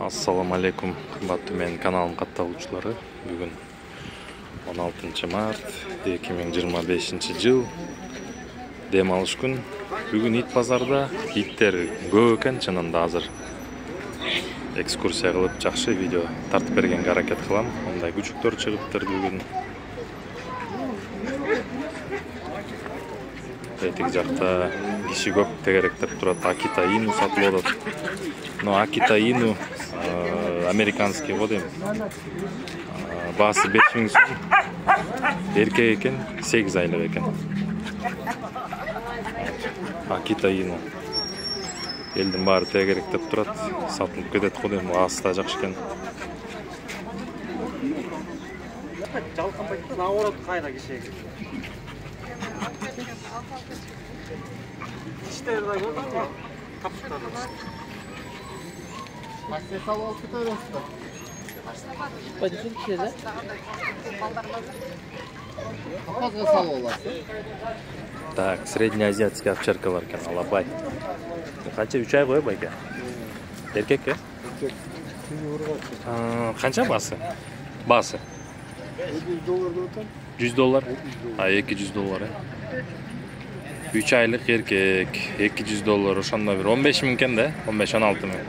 Assalamu alaikum, qimmatli men kanalim qattag'uvchilari. Bugun 16 mart 2025 yil. Dem olish kun. Bugun it bozorda itler көп ekan, чынында азыр экскурсия кылып, жакшы видео тартып бергенге аракет кылам. Мындай күчүктөр чыгыптыр бүгүн. Этик жакта киши көп тегеректеп турат. Акита Ину сатылып атат. Но Акита Ину американский го дейм. Баасы 5000 сом. Эркек экен, 8 айлык экен. Акита Ину. Элдин баары тегеректеп турат, сатылып кетет го дейм. Баасы да жакшы экен. Жалканбайт да наорот кайра кишеге. İşte burada kapıda. Masaya salon tutuyoruz. Пойдем кişede. Fazla salon olası. Так, среднеазиатский овчарка бар екен, алабай. Қанша 3 ай ғой байка? Еркек пе? Қанша басы? Басы? $100. А, $200. 3 aylık erkek, $200, ошондо бир 15 миң экен да, 15-16 миң.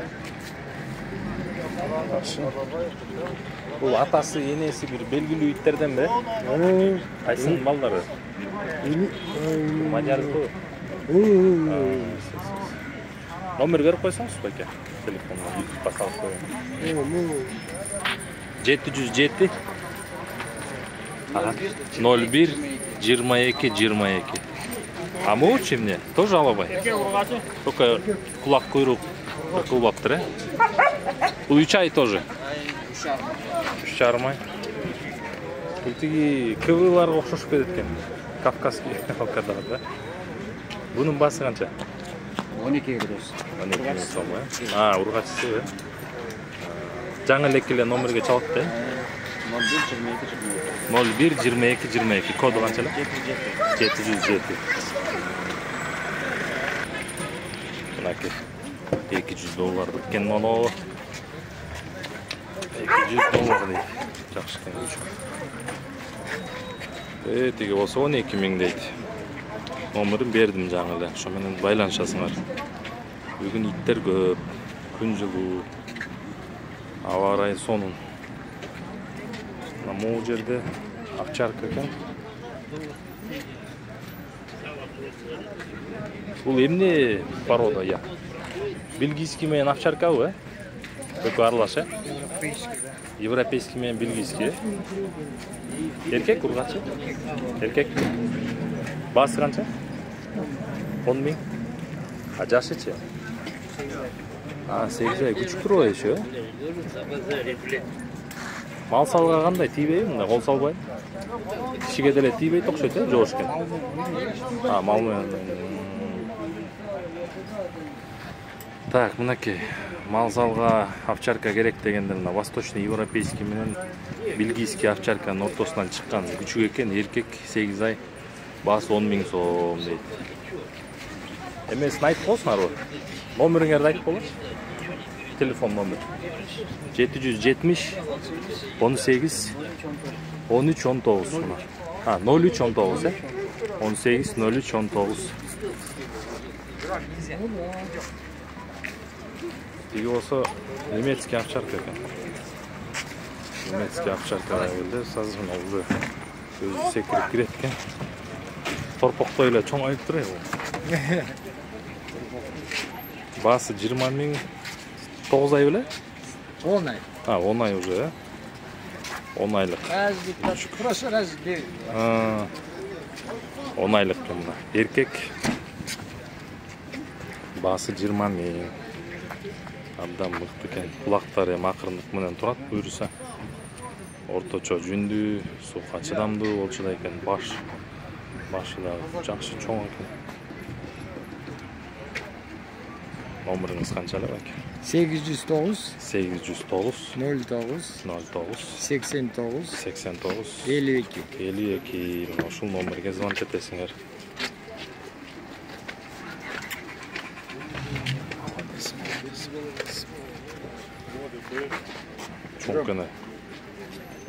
Бул атасы, энеси бир белгилүү иттерден бе? Кайсынын балдары? Мадярдыкы. Номер берип койсоңуз байке, телефонго YouTube'га салып коеюн. 707 01 22 22. А муучи мне тоже алабай. Только кулак куйрук кылбаптыр, э? Бул 3 ай тоже. 3,5 ай. Бул тиги кывыларга окшошуп кетет экен. Кавказский алкадар, да? Бунун басы канча? 12 градус. 12 миң сом, э? А, ургачысы, э? Жаңы элек эле номерге чалат да? 01 22 22. Коду канча эле? 707. Мынаки $200 экен моно. $200 дейт. Жакшы экен күчүк. Тиги болсо 12 миң дейт. Номерин бердим жаңы эле. Ошо менен байланышасыңар. Бүгүн иттер көп. Күн жылуу. Аба ырайы сонун. Могу жерде овчарка экен. Бул эмне порода я? Бельгийский менен овчаркабы, э? Экөө аралаш, э? Европейский менен бельгийский, э? Эркек ургачы? Эркек. Басы канча? 10 миң. А жашычы? А, 8 ай күчүктүр го еще, э? Мал салга кандай тийбейби, мындай кол салбай? Кишиге деле тийбейт окшойт, э, жоош экен. А, мал менен. Так, мынакей, мал салга овчарка керек дегенде мына восточный европейский менен бельгийский овчарканын ортосунан чыккан күчүк экен, эркек 8 ай, баасы 10 миң сом дейт. Эмесин айтып коесуңарбы? Номериңерди айтып болот? Телефон номер 770 18 13 19 мына. А, 03 19, э? 18 03 19. Тиги болсо немецкий овчарка экен. Немецкий овчарка келди, сазгын олду. Өзү секирип кирет экен. Торпоктой эле чоң айып тур экен. Баасы 20 миң. 9 ай беле? 10 ай. А, 10 ай уже, э? 10 айлык. Прошлый раз 9. 10 айлык мына. Эркек. Баасы 20 миң. Абдан мыкты экен. Кулактары эми акырындык менен турат, буйруса. Орточо жүндүү, суукка чыдамдуу болчу экен. Башы да жакшы чоң экен. Номеріңіз қанша эле байке? 809 809 09 09 89 89 52 52. Ушул номерге звонок этесиңер. Чоң экен.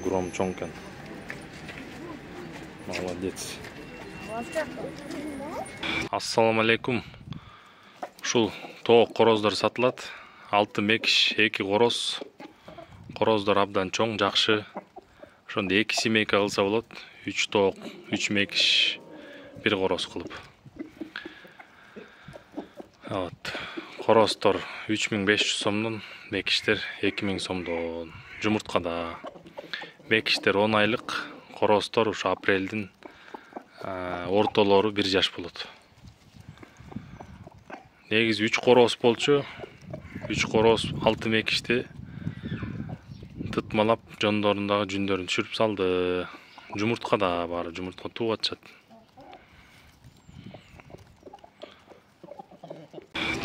Гром чоң экен. Молодец. Ассаламу алейкум. Ушул тоок короздор сатылат. 6 мекиш, 2 короз. Короздор абдан чоң, жакшы. Ошондо 2 семейка кылса болот. 3 тоок, 3 мекиш, 1 короз кылып. Вот. Короздор 3500 сомдон, мекиштер 2000 сомдон. Жумурткада мекиштер 10 айлык, короздор ушу апрелдин ортолору 1 жаш болот. Негизи 3 короз болчу. 3 короз 6 мекишти тытмалап жондорундагы жүндөрүн түшүрүп салды. Жумурткада баары жумуртка тууп атышат.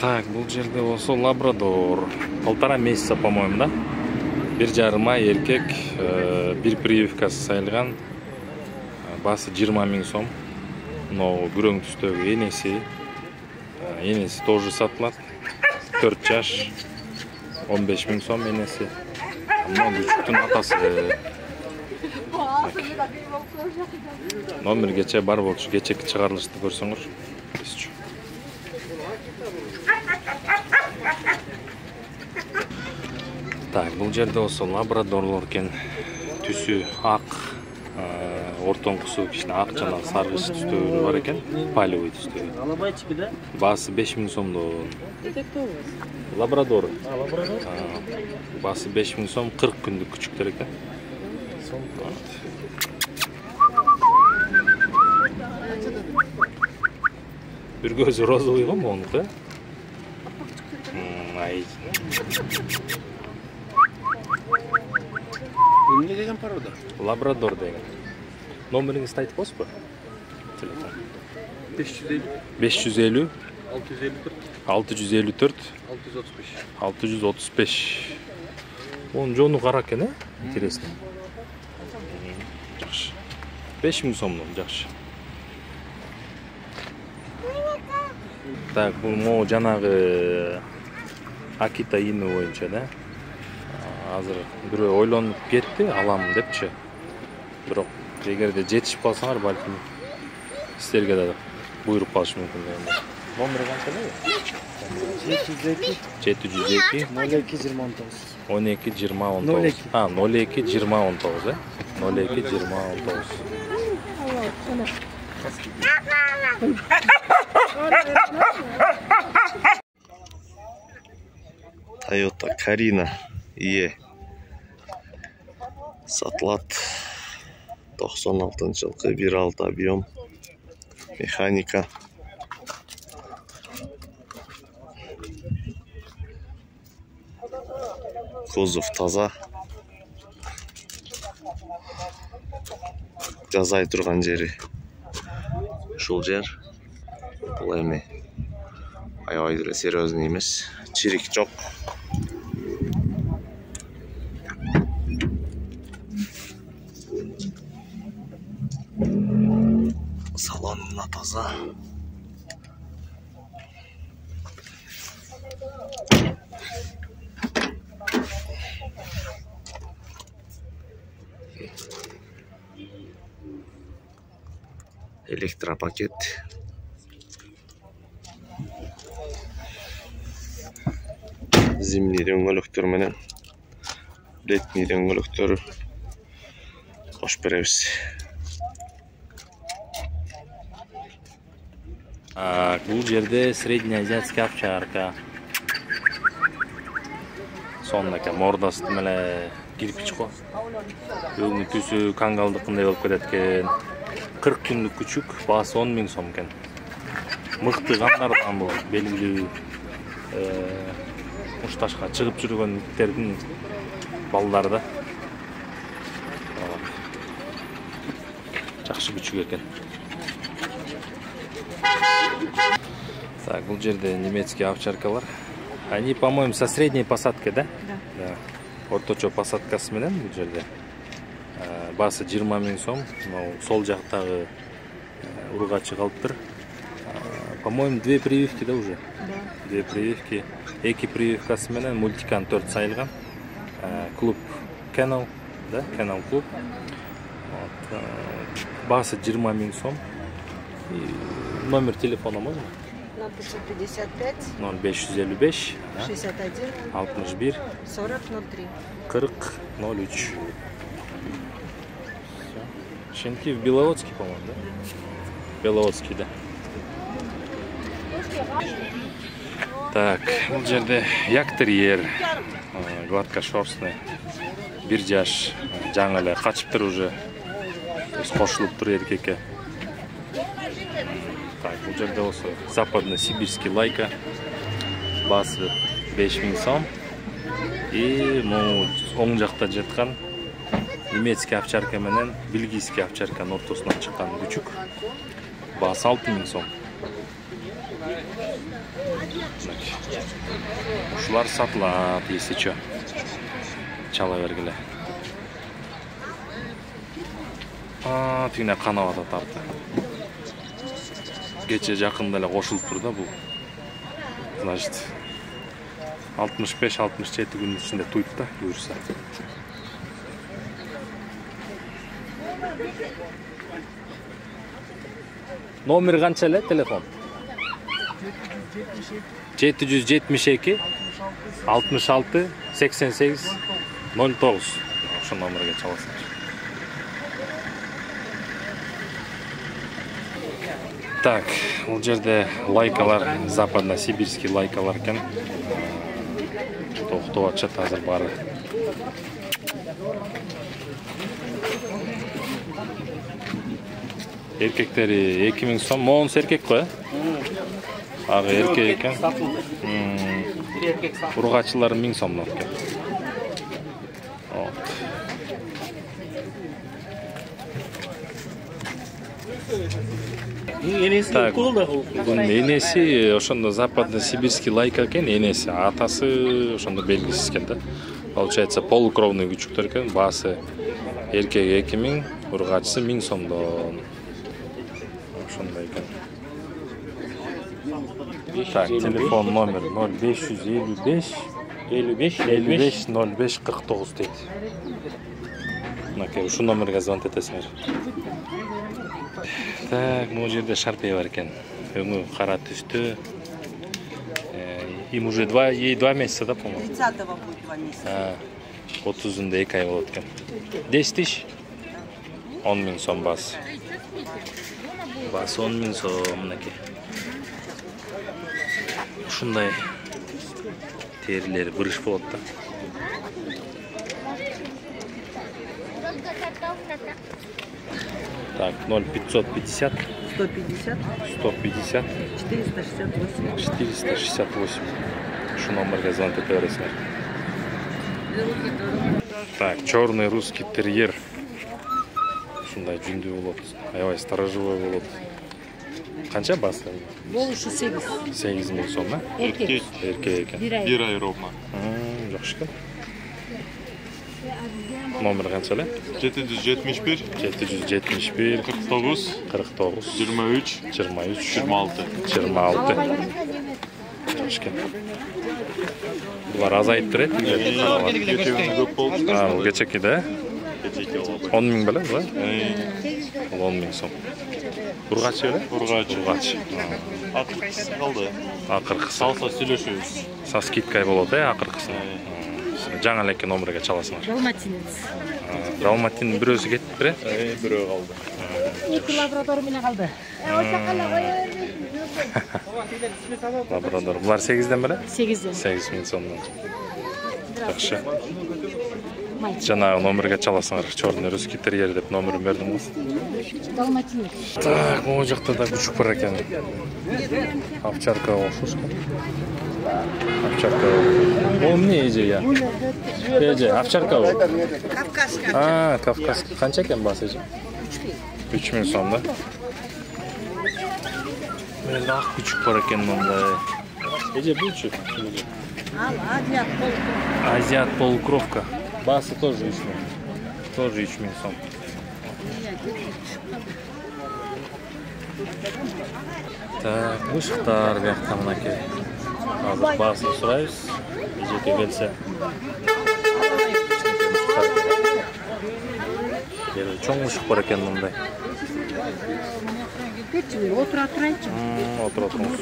Так, бул жерде болсо лабрадор. 1,5 месяца, по-моему, да? 1,5 ай эркек, 1 прививкасы сайылган. Басы 20 000 сом. Но күрөң түстөгү энеси. Энеси тоже сатылат. 4 жаш, 15 000 сом энеси. Мына күчүктүн атасы. Номер кече бар болчу, кечеки чыгарылышты көрсөңөр. Так, бул жерде болсо лабрадорлор экен. Түсү ак, ортоңкусу кичине ак жана саргыч түстөрү бар экен. Палевый түстөрү. Алабайчики да? Басы 5 000 сомдон. Лабрадор. Лабрадор? Басы 5 000 сом, 40 күндүк күчүктөр экен. Бир көзү розовый го монук, э? Ай. Эмне деген порода? Лабрадор деген. Номериңизди айтып коесузбу? Телефон. 550 654 635. Onun жону кара экен, э? Интересно. Жакшы. 5 000 сомдон, жакшы. Так, бул могу жанагы Акита ини боюнча, да? Азыр бирөө ойлонуп кетти, алам депчи. Бирок эгерде жетишип калсаңар, балким силерге да буйруп калышы мүмкүн дегенде. Номери канча эле? 702 02 2019. 12 20 19. 02 20 19, э? 02 20 19. Toyota Karina ие сатылат. 96-жылкы 1.6 объем механика. Кузов таза. Жазай турган жери ушул жер. Бул эми аябай деле серьезный эмес. Чирик жок. Салонуна таза. Электропакет. Зимний дөңгөлөктөр менен летний дөңгөлөктөрү кош беребиз. Бул жерде среднеазиатский овчарка. Сондака мордасы меле кирпич го. Өңү түсү кангалдыкындай болуп кетет экен. 40 күндүк күчүк, басы 10 000 сом экен. Мыкты кандардан бул, белгилүү ушташка чыгып жүргөн иттердин балдары да. Жакшы күчүк экен. Так, бул жерде немецкий овчаркалар. Они, по-моему, со средней посадкой, да? Да. Орточо посадкасы менен бул жерде. Басы 20 000 сом. Сол жактагы ургачы калыптыр. По-моему, 2 прививки, да, уже? Да. 2 прививки. 2 прививкасы менен мультикан 4 сайылган. клуб Canal, да, Canal клуб. Басы 20 000 сом. Номер телефона можно? 0555 0555 61 61 40 03. 40 03. Шенки в Беловодске, по-моему, да? Беловодский, да. Так, бұл жерде яктерьер, гладкошерстный, бир жаш, жаңы эле качыптыр уже, кошулуп тур эркекке. Так, бұл жерде осы западно-сибирский лайка, басы 5000 сом. И оң жақта жатқан немецкий овчарка менен бельгийский овчарканын ортосунан чыккан күчүк, басы 6000 сом. Ушулар сатылат, если чо. Чала бергиле. Тигине канап атат арты. Кече жакында эле кошулуп тур да бул. Значит, 65-67 күнүн ичинде туйт да, буюрса. Номер канча эле телефон? 772 66 88 09. Ошо номерге чаласыңар. Так, бул жерде лайкалар, западно-сибирский лайкалар экен. Токтоп атышат азыр баары. Эркектери 2000 сом. Моунус эркек кой? Ага, эркек экен. Ургачылар 1000 сомдон экен. Так, энеси ошондо западно-сибирский лайка экен, энеси, атасы ошондо белгисиз экен да. Получается, полукровный күчүктөр экен, басы эркек 2000, ургачысы 1000 сомдон. Ошондой экен. Так, телефон номер 0555 55 05 49 дейт. Мынакей, ушу номерге звонок этесиңер. Так, бул жерде шарпей бар экен. Өңү кара түстүү. Им уже 2 месяца, да, по-моему? 30-го будет 2 месяца. 30-ында 2 ай болот экен. 10 тысяч? 10 000 сом басы. Басы 10 000 сом, мынакей. Ушундай терилери бырыш болот да. Так, 0550 150 150 468. 468. Шу номерге звонок ете бересиңер. Так, черный русский терьер. Ушундай жүндүү болот. Аябай сторожевой болот. Канча басы? Болушу 8. 8 000 сом, да? Эркек. Эркек экен. 1 ай ровно. Жакшы экен. Номер канча эле? 771 771 49 49 23 23 26. 26. Жакшы экен. Булар азайып турат. Кечегине көп болду. Бул кечеки да? 10 000 беле, да? 10 000 сом. Ургачы беле? Ургачы. Акыркысы калды. Акыркысы. Салса сүйлөшөбүз. Со скидкой болот, акыркысы. Жаңы элекке номерге чаласыңар. Далматинец. Далматин бирөөсү кетип бере? Бирөө калды. 2 лабрадор менен калды. Лабрадор. Булар 8ден беле? 8ден. 8 000 сомдон. Жакшы. Жанагы номерге чаласыңар. Черный русский терьер деп номерин бердим го. Далматинец. Так, могу жакта да күчүк бар экен. Овчарка окшош. Овчарка. О, эмне эже я? Эже, овчарка бул. Кавказская. Кавказский. Канча экен басы эже? 3000 сом, да? Мен ак күчүк бар экен мындай. Эже бучу. Азиат полукровка. Азиат полукровка. Басы тоже 3000. Тоже 3000 сом. Так, мышыктар бияқта мынакей. Азыр басын сурайбыз. Эжеке келсе. Чоң мушук бар экен мындай. Ketçi, otura turayınçı. Отура туруңуз.